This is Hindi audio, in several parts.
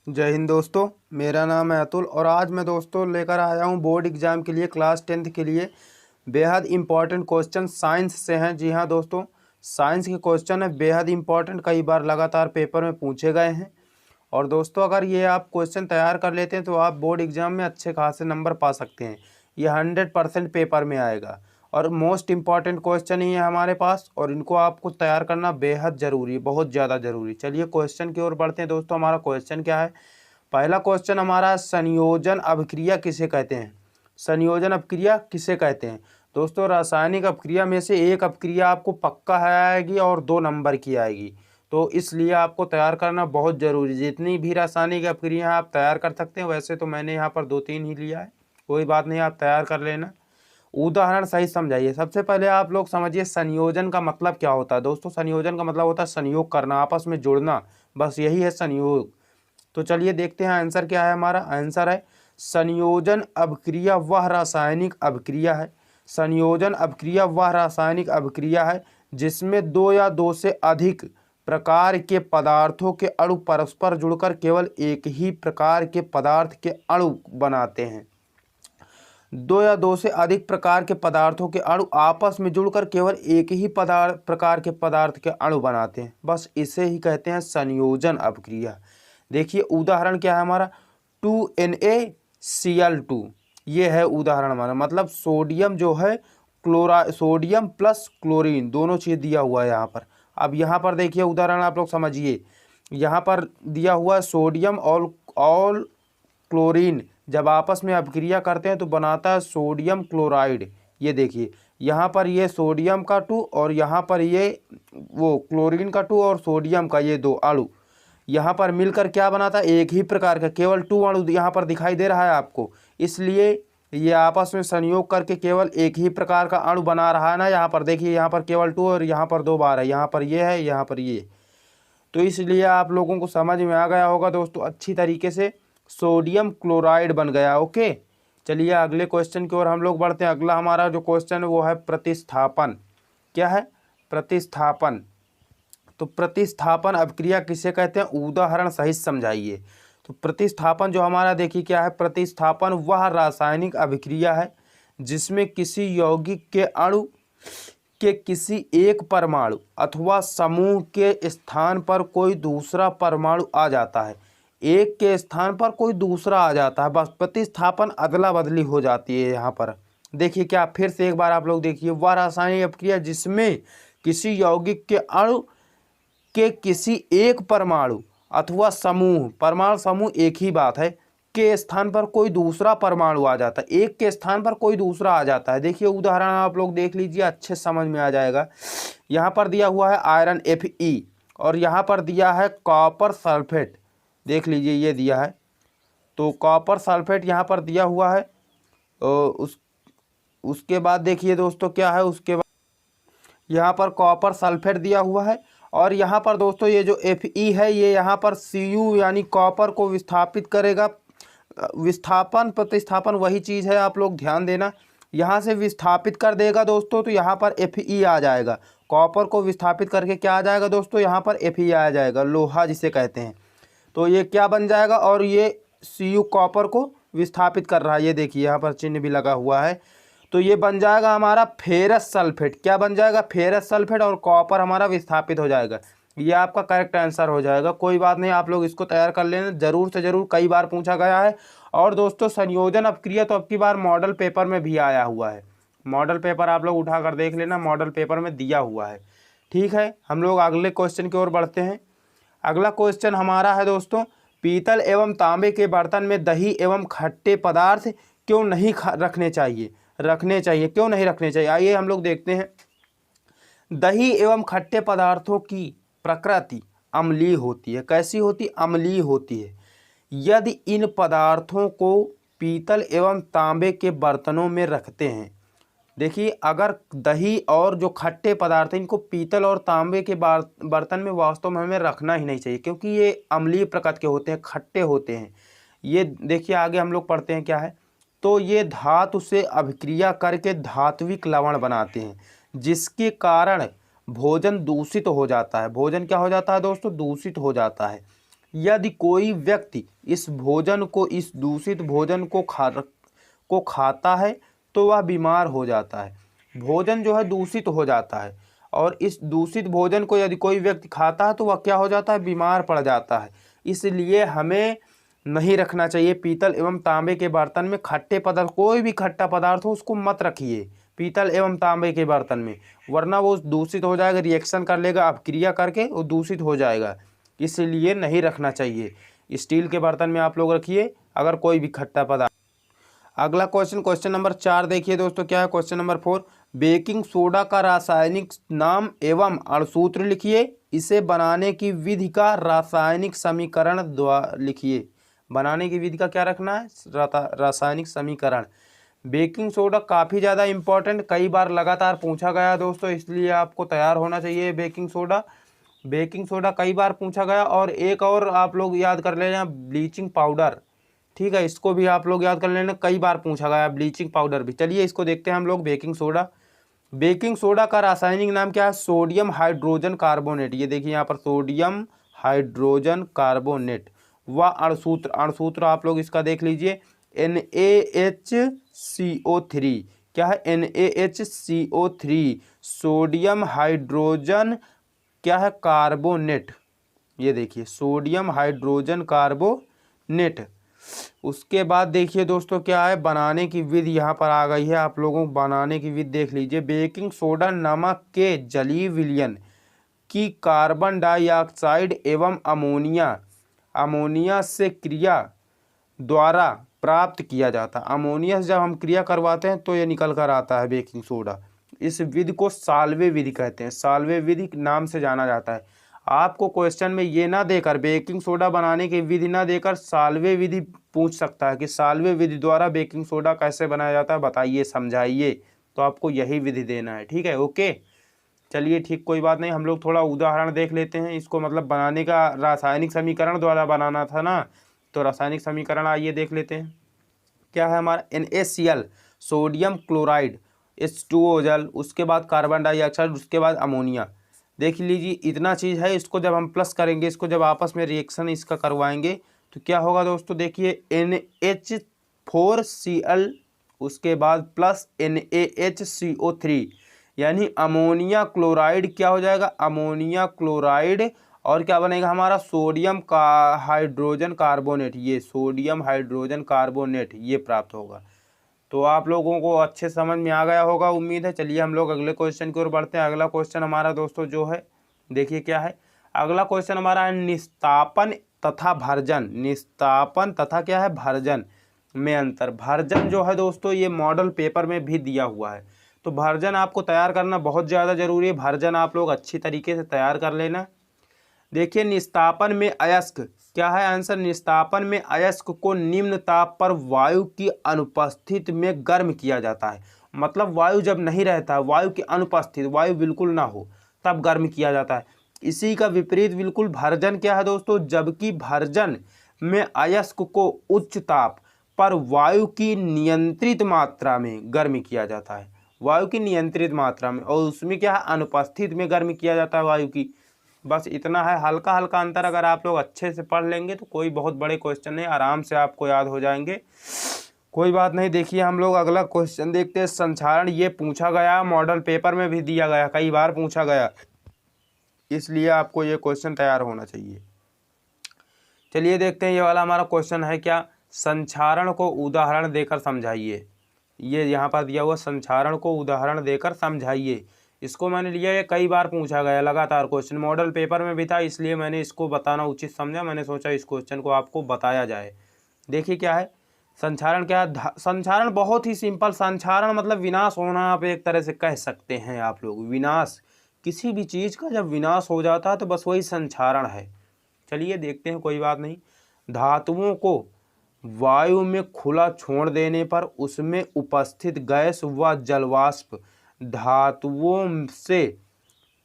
जय हिंद दोस्तों। मेरा नाम है अतुल और आज मैं दोस्तों लेकर आया हूँ बोर्ड एग्ज़ाम के लिए क्लास 10th के लिए बेहद इम्पॉर्टेंट क्वेश्चन साइंस से हैं। जी हाँ दोस्तों, साइंस के क्वेश्चन है बेहद इम्पॉर्टेंट, कई बार लगातार पेपर में पूछे गए हैं। और दोस्तों अगर ये आप क्वेश्चन तैयार कर लेते हैं तो आप बोर्ड एग्ज़ाम में अच्छे खासे नंबर पा सकते हैं। ये 100% पेपर में आएगा और मोस्ट इम्पॉर्टेंट क्वेश्चन ही है हमारे पास और इनको आपको तैयार करना बेहद ज़रूरी, बहुत ज़्यादा ज़रूरी। चलिए क्वेश्चन की ओर बढ़ते हैं दोस्तों। हमारा क्वेश्चन क्या है? पहला क्वेश्चन हमारा संयोजन अभिक्रिया किसे कहते हैं? संयोजन अभिक्रिया किसे कहते हैं? दोस्तों रासायनिक अभिक्रिया में से एक अभिक्रिया आपको पक्का है आएगी और 2 नंबर की आएगी, तो इसलिए आपको तैयार करना बहुत ज़रूरी। जितनी भी रासायनिक अभिक्रिया आप तैयार कर सकते हैं, वैसे तो मैंने यहाँ पर 2-3 ही लिया है, कोई बात नहीं, आप तैयार कर लेना। उदाहरण सही समझाइए। सबसे पहले आप लोग समझिए संयोजन का मतलब क्या होता है। दोस्तों संयोजन का मतलब होता है संयोग करना, आपस में जुड़ना, बस यही है संयोग। तो चलिए देखते हैं आंसर क्या है। हमारा आंसर है संयोजन अभिक्रिया वह रासायनिक अभिक्रिया है। संयोजन अभिक्रिया वह रासायनिक अभिक्रिया है जिसमें 2 या 2 से अधिक प्रकार के पदार्थों के अणु परस्पर जुड़कर केवल एक ही प्रकार के पदार्थ के अणु बनाते हैं। 2 या 2 से अधिक प्रकार के पदार्थों के अणु आपस में जुड़कर केवल एक ही प्रकार के पदार्थ के अणु बनाते हैं, बस इसे ही कहते हैं संयोजन अभिक्रिया। देखिए उदाहरण क्या है हमारा, 2NaCl2, ये है उदाहरण हमारा। मतलब सोडियम जो है सोडियम प्लस क्लोरीन दोनों चीज़ दिया हुआ है यहाँ पर। अब यहाँ पर देखिए उदाहरण आप लोग समझिए, यहाँ पर दिया हुआ है सोडियम और क्लोरीन जब आपस में अभिक्रिया करते हैं तो बनाता है सोडियम क्लोराइड। ये देखिए यहाँ पर ये सोडियम का 2 और यहाँ पर ये वो क्लोरीन का 2 और सोडियम का ये 2 अणु यहाँ पर मिलकर क्या बनाता है, एक ही प्रकार का केवल 2 अणु यहाँ पर दिखाई दे रहा है आपको, इसलिए ये आपस में संयोग करके केवल एक ही प्रकार का अणु बना रहा है ना। यहाँ पर देखिए, यहाँ पर केवल 2 और यहाँ पर 2 बार है, यहाँ पर ये है, यहाँ पर ये। तो इसलिए आप लोगों को समझ में आ गया होगा दोस्तों अच्छी तरीके से, सोडियम क्लोराइड बन गया। ओके, चलिए अगले क्वेश्चन की ओर हम लोग बढ़ते हैं। अगला हमारा जो क्वेश्चन है वो है प्रतिस्थापन। क्या है? प्रतिस्थापन। तो प्रतिस्थापन अभिक्रिया किसे कहते हैं, उदाहरण सहित समझाइए। तो प्रतिस्थापन जो हमारा देखिए क्या है, प्रतिस्थापन वह रासायनिक अभिक्रिया है जिसमें किसी यौगिक के अणु के किसी एक परमाणु अथवा समूह के स्थान पर कोई दूसरा परमाणु आ जाता है। एक के स्थान पर कोई दूसरा आ जाता है, बस प्रतिस्थापन अदला बदली हो जाती है। यहाँ पर देखिए क्या, फिर से एक बार आप लोग देखिए, वह रासायनिक अभिक्रिया जिसमें किसी यौगिक के अणु के किसी एक परमाणु अथवा समूह, परमाणु समूह एक ही बात है, के स्थान पर कोई दूसरा परमाणु आ जाता है। एक के स्थान पर कोई दूसरा आ जाता है। देखिए उदाहरण आप लोग देख लीजिए, अच्छे समझ में आ जाएगा। यहाँ पर दिया हुआ है आयरन Fe और यहाँ पर दिया है कॉपर सल्फेट, देख लीजिए ये दिया है। तो कॉपर सल्फेट यहाँ पर दिया हुआ है। उसके बाद देखिए दोस्तों क्या है, उसके बाद यहाँ पर कॉपर सल्फेट दिया हुआ है और यहाँ पर दोस्तों ये जो Fe है ये यहाँ पर Cu यानी कॉपर को विस्थापित करेगा। विस्थापन प्रतिस्थापन वही चीज़ है, आप लोग ध्यान देना। यहाँ से विस्थापित कर देगा दोस्तों तो यहाँ पर Fe आ जाएगा। कॉपर को विस्थापित करके क्या आ जाएगा दोस्तों, यहाँ पर Fe आ जाएगा, लोहा जिसे कहते हैं। तो ये क्या बन जाएगा, और ये Cu कॉपर को विस्थापित कर रहा है, ये देखिए यहाँ पर चिन्ह भी लगा हुआ है। तो ये बन जाएगा हमारा फेरस सल्फेट। क्या बन जाएगा, फेरस सल्फेट, और कॉपर हमारा विस्थापित हो जाएगा। ये आपका करेक्ट आंसर हो जाएगा। कोई बात नहीं, आप लोग इसको तैयार कर लेना, ज़रूर से ज़रूर, कई बार पूछा गया है। और दोस्तों संयोजन अभिक्रिया तो अब की बार मॉडल पेपर में भी आया हुआ है। मॉडल पेपर आप लोग उठा कर देख लेना, मॉडल पेपर में दिया हुआ है। ठीक है, हम लोग अगले क्वेश्चन की ओर बढ़ते हैं। अगला क्वेश्चन हमारा है दोस्तों, पीतल एवं तांबे के बर्तन में दही एवं खट्टे पदार्थ क्यों नहीं रखने चाहिए? क्यों नहीं रखने चाहिए, आइए हम लोग देखते हैं। दही एवं खट्टे पदार्थों की प्रकृति अम्लीय होती है। कैसी होती? अम्लीय होती है। यदि इन पदार्थों को पीतल एवं तांबे के बर्तनों में रखते हैं, देखिए अगर दही और जो खट्टे पदार्थ हैं इनको पीतल और तांबे के बर्तन में वास्तव में हमें रखना ही नहीं चाहिए, क्योंकि ये अम्लीय प्रकृति के होते हैं, खट्टे होते हैं। ये देखिए आगे हम लोग पढ़ते हैं क्या है। तो ये धातु से अभिक्रिया करके धात्विक लवण बनाते हैं, जिसके कारण भोजन दूषित हो जाता है। भोजन क्या हो जाता है दोस्तों? दूषित हो जाता है। यदि कोई व्यक्ति इस दूषित भोजन को खाता है तो वह बीमार हो जाता है। भोजन जो है दूषित हो जाता है, और इस दूषित भोजन को यदि कोई व्यक्ति खाता है तो वह क्या हो जाता है, बीमार पड़ जाता है। इसलिए हमें नहीं रखना चाहिए पीतल एवं तांबे के बर्तन में खट्टे पदार्थ। कोई भी खट्टा पदार्थ हो उसको मत रखिए पीतल एवं तांबे के बर्तन में, वरना वो दूषित हो जाएगा, रिएक्शन कर लेगा, अपक्रिया करके वो दूषित हो जाएगा। इसलिए नहीं रखना चाहिए। स्टील के बर्तन में आप लोग रखिए अगर कोई भी खट्टा पदार्थ। अगला क्वेश्चन नंबर 4 देखिए दोस्तों, क्या है क्वेश्चन नंबर 4। बेकिंग सोडा का रासायनिक नाम एवं अणुसूत्र लिखिए। इसे बनाने की विधि का रासायनिक समीकरण द्वारा लिखिए। बनाने की विधि का क्या रखना है, रासायनिक समीकरण। बेकिंग सोडा काफ़ी ज़्यादा इम्पोर्टेंट, कई बार लगातार पूछा गया दोस्तों, इसलिए आपको तैयार होना चाहिए। बेकिंग सोडा कई बार पूछा गया। और एक और आप लोग याद कर लेना, ब्लीचिंग पाउडर। ठीक है, इसको भी आप लोग याद कर लेना, कई बार पूछा गया ब्लीचिंग पाउडर भी। चलिए इसको देखते हैं हम लोग। बेकिंग सोडा का रासायनिक नाम क्या है, सोडियम हाइड्रोजन कार्बोनेट। ये देखिए यहाँ पर सोडियम हाइड्रोजन कार्बोनेट। व अणुसूत्र आप लोग इसका देख लीजिए, NaHCO3। क्या है, NaHCO3, सोडियम हाइड्रोजन क्या है, कार्बोनेट। ये देखिए सोडियम हाइड्रोजन कार्बोनेट। उसके बाद देखिए दोस्तों क्या है, बनाने की विधि यहाँ पर आ गई है। आप लोगों को बनाने की विधि देख लीजिए। बेकिंग सोडा नमक के जलीय विलयन की कार्बन डाइऑक्साइड एवं अमोनिया से क्रिया द्वारा प्राप्त किया जाता है। अमोनिया से जब हम क्रिया करवाते हैं तो ये निकल कर आता है बेकिंग सोडा। इस विधि को साल्वे विधि कहते हैं, साल्वे विधि नाम से जाना जाता है। आपको क्वेश्चन में ये ना देकर, बेकिंग सोडा बनाने की विधि ना देकर साल्वे विधि पूछ सकता है कि साल्वे विधि द्वारा बेकिंग सोडा कैसे बनाया जाता है, बताइए, समझाइए। तो आपको यही विधि देना है, ठीक है, ओके। चलिए ठीक, कोई बात नहीं। हम लोग थोड़ा उदाहरण देख लेते हैं इसको, मतलब बनाने का रासायनिक समीकरण द्वारा बनाना था ना, तो रासायनिक समीकरण आइए देख लेते हैं। क्या है हमारा, NaCl सोडियम क्लोराइड, H2O जल, उसके बाद कार्बन डाइऑक्साइड, उसके बाद अमोनिया। देख लीजिए इतना चीज़ है। इसको जब हम प्लस करेंगे, इसको जब आपस में रिएक्शन इसका करवाएंगे तो क्या होगा दोस्तों, देखिए NH4Cl, उसके बाद प्लस NaHCO3, यानी अमोनिया क्लोराइड क्या हो जाएगा, अमोनिया क्लोराइड। और क्या बनेगा हमारा, सोडियम का हाइड्रोजन कार्बोनेट। ये सोडियम हाइड्रोजन कार्बोनेट ये प्राप्त होगा। तो आप लोगों को अच्छे समझ में आ गया होगा, उम्मीद है। चलिए हम लोग अगले क्वेश्चन की ओर बढ़ते हैं। अगला क्वेश्चन हमारा दोस्तों जो है, देखिए क्या है। अगला क्वेश्चन हमारा है निस्तापन तथा भर्जन। निस्तापन तथा क्या है, भर्जन में अंतर। भर्जन जो है दोस्तों ये मॉडल पेपर में भी दिया हुआ है, तो भर्जन आपको तैयार करना बहुत ज़्यादा ज़रूरी है। भर्जन आप लोग अच्छी तरीके से तैयार कर लेना। देखिए निस्तापन में अयस्क, क्या है आंसर, निस्तापन में अयस्क को निम्न ताप पर वायु की अनुपस्थिति में गर्म किया जाता है। मतलब वायु जब नहीं रहता, वायु की अनुपस्थित, वायु बिल्कुल ना हो, तब गर्म किया जाता है। इसी का विपरीत बिल्कुल भर्जन क्या है दोस्तों, जबकि भर्जन में अयस्क को उच्च ताप पर वायु की नियंत्रित मात्रा में गर्म किया जाता है। वायु की नियंत्रित मात्रा में, और उसमें क्या है, अनुपस्थित में गर्म किया जाता है वायु की। बस इतना है, हल्का हल्का अंतर। अगर आप लोग अच्छे से पढ़ लेंगे तो कोई बहुत बड़े क्वेश्चन नहीं, आराम से आपको याद हो जाएंगे, कोई बात नहीं। देखिए हम लोग अगला क्वेश्चन देखते हैं। संक्षारण ये पूछा गया, मॉडल पेपर में भी दिया गया, कई बार पूछा गया, इसलिए आपको ये क्वेश्चन तैयार होना चाहिए। चलिए देखते हैं, ये वाला हमारा क्वेश्चन है क्या, संक्षारण को उदाहरण देकर समझाइए। ये यहाँ पर दिया हुआ, संक्षारण को उदाहरण देकर समझाइए। इसको मैंने लिया, ये कई बार पूछा गया लगातार क्वेश्चन, मॉडल पेपर में भी था, इसलिए मैंने इसको बताना उचित समझा। मैंने सोचा इस क्वेश्चन को आपको बताया जाए। देखिए क्या है, संक्षारण क्या है। संक्षारण बहुत ही सिंपल, संक्षारण मतलब विनाश होना, आप एक तरह से कह सकते हैं आप लोग। विनाश, किसी भी चीज़ का जब विनाश हो जाता है तो बस वही संक्षारण है। चलिए देखते हैं, कोई बात नहीं। धातुओं को वायु में खुला छोड़ देने पर उसमें उपस्थित गैस व जलवाष्प धातुओं से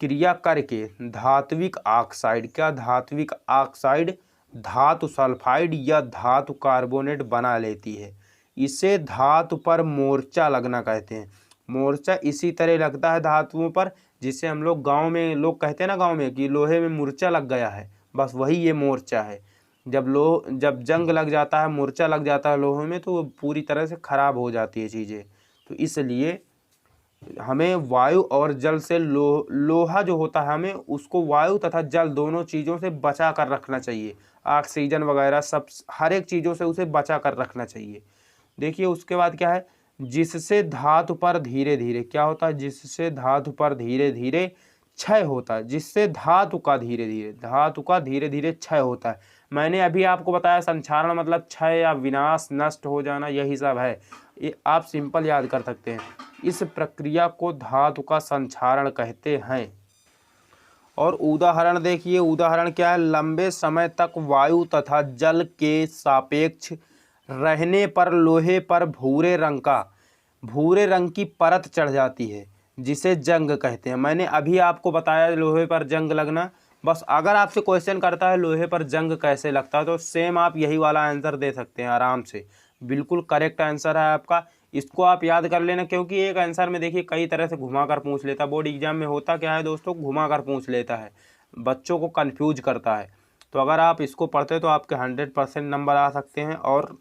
क्रिया करके धात्विक ऑक्साइड, क्या धात्विक ऑक्साइड, धातु सल्फाइड या धातु कार्बोनेट बना लेती है। इसे धातु पर मोर्चा लगना कहते हैं। मोर्चा इसी तरह लगता है धातुओं पर, जिसे हम लोग गांव में लोग कहते हैं ना, गांव में कि लोहे में मूर्छा लग गया है, बस वही ये मोर्चा है। जब जंग लग जाता है, मूर्छा लग जाता है लोहे में, तो वो पूरी तरह से ख़राब हो जाती है चीज़ें। तो इसलिए हमें वायु और जल से लोहा जो होता है हमें उसको वायु तथा जल दोनों चीज़ों से बचा कर रखना चाहिए। ऑक्सीजन वगैरह सब हर एक चीज़ों से उसे बचा कर रखना चाहिए। देखिए उसके बाद क्या है, जिससे धातु पर धीरे धीरे क्या होता है, जिससे धातु पर धीरे धीरे क्षय होता है, जिससे धातु का धीरे धीरे क्षय होता है। मैंने अभी आपको बताया संक्षारण मतलब क्षय या विनाश, नष्ट हो जाना, यही सब है। ये आप सिंपल याद कर सकते हैं। इस प्रक्रिया को धातु का संक्षारण कहते हैं। और उदाहरण देखिए, उदाहरण क्या है, लंबे समय तक वायु तथा जल के सापेक्ष रहने पर लोहे पर भूरे रंग की परत चढ़ जाती है, जिसे जंग कहते हैं। मैंने अभी आपको बताया लोहे पर जंग लगना। बस अगर आपसे क्वेश्चन करता है लोहे पर जंग कैसे लगता है, तो सेम आप यही वाला आंसर दे सकते हैं आराम से। बिल्कुल करेक्ट आंसर है आपका। इसको आप याद कर लेना, क्योंकि एक आंसर में देखिए कई तरह से घुमा कर पूछ लेता है। बोर्ड एग्जाम में होता क्या है दोस्तों, घुमा कर पूछ लेता है, बच्चों को कंफ्यूज करता है। तो अगर आप इसको पढ़ते तो आपके 100% नंबर आ सकते हैं। और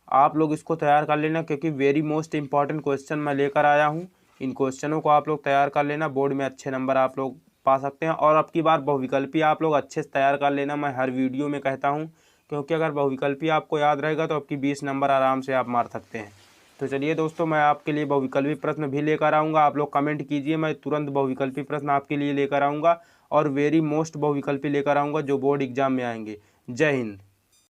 आप लोग इसको तैयार कर लेना, क्योंकि वेरी मोस्ट इंपॉर्टेंट क्वेश्चन मैं लेकर आया हूँ। इन क्वेश्चनों को आप लोग तैयार कर लेना, बोर्ड में अच्छे नंबर आप लोग पा सकते हैं। और अब की बार बहुविकल्पी आप लोग अच्छे से तैयार कर लेना, मैं हर वीडियो में कहता हूँ, क्योंकि अगर बहुविकल्पी आपको याद रहेगा तो आपकी 20 नंबर आराम से आप मार सकते हैं। तो चलिए दोस्तों, मैं आपके लिए बहुविकल्पी प्रश्न भी लेकर आऊँगा। आप लोग कमेंट कीजिए, मैं तुरंत बहुविकल्पी प्रश्न आपके लिए लेकर आऊँगा और वेरी मोस्ट बहुविकल्पी लेकर आऊँगा जो बोर्ड एग्जाम में आएंगे। जय हिंद।